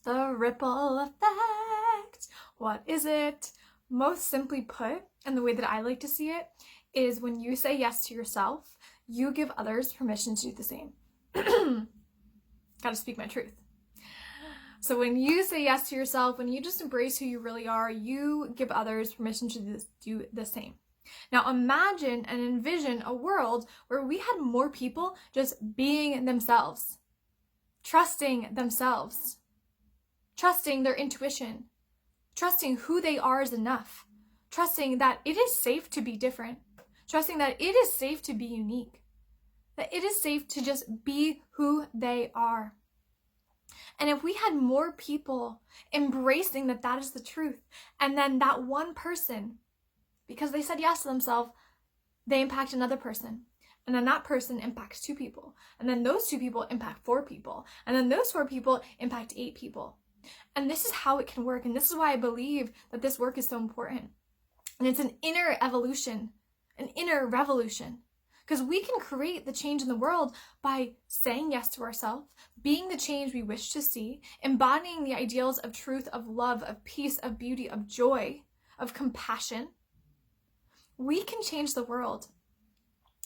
The ripple effect. What is it? Most simply put, and the way that I like to see it, is when you say yes to yourself, you give others permission to do the same. Gotta speak my truth. So when you say yes to yourself, when you just embrace who you really are, you give others permission to do the same. Now imagine and envision a world where we had more people just being themselves, trusting themselves, trusting their intuition, trusting who they are is enough, trusting that it is safe to be different, trusting that it is safe to be unique, that it is safe to just be who they are. And if we had more people embracing that that is the truth, and then that one person, because they said yes to themselves, they impact another person. And then that person impacts 2 people. And then those 2 people impact 4 people. And then those 4 people impact 8 people. And this is how it can work. And this is why I believe that this work is so important. And it's an inner evolution, an inner revolution. Because we can create the change in the world by saying yes to ourselves, being the change we wish to see, embodying the ideals of truth, of love, of peace, of beauty, of joy, of compassion. We can change the world.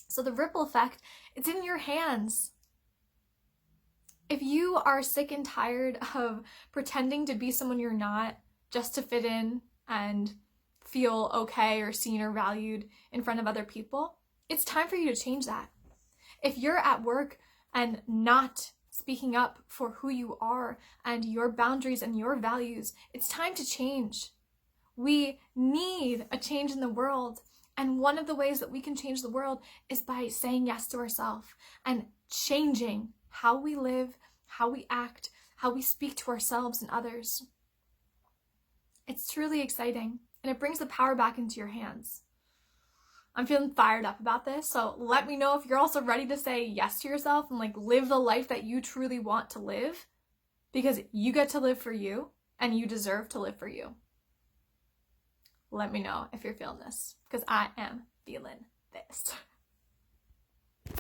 So the ripple effect, it's in your hands. If you are sick and tired of pretending to be someone you're not just to fit in and feel okay or seen or valued in front of other people, it's time for you to change that. If you're at work and not speaking up for who you are and your boundaries and your values, it's time to change. We need a change in the world. And one of the ways that we can change the world is by saying yes to ourselves and changing how we live, how we act, how we speak to ourselves and others. It's truly exciting, and it brings the power back into your hands. I'm feeling fired up about this, so let me know if you're also ready to say yes to yourself and live the life that you truly want to live, because you get to live for you and you deserve to live for you. Let me know if you're feeling this, because I am feeling this.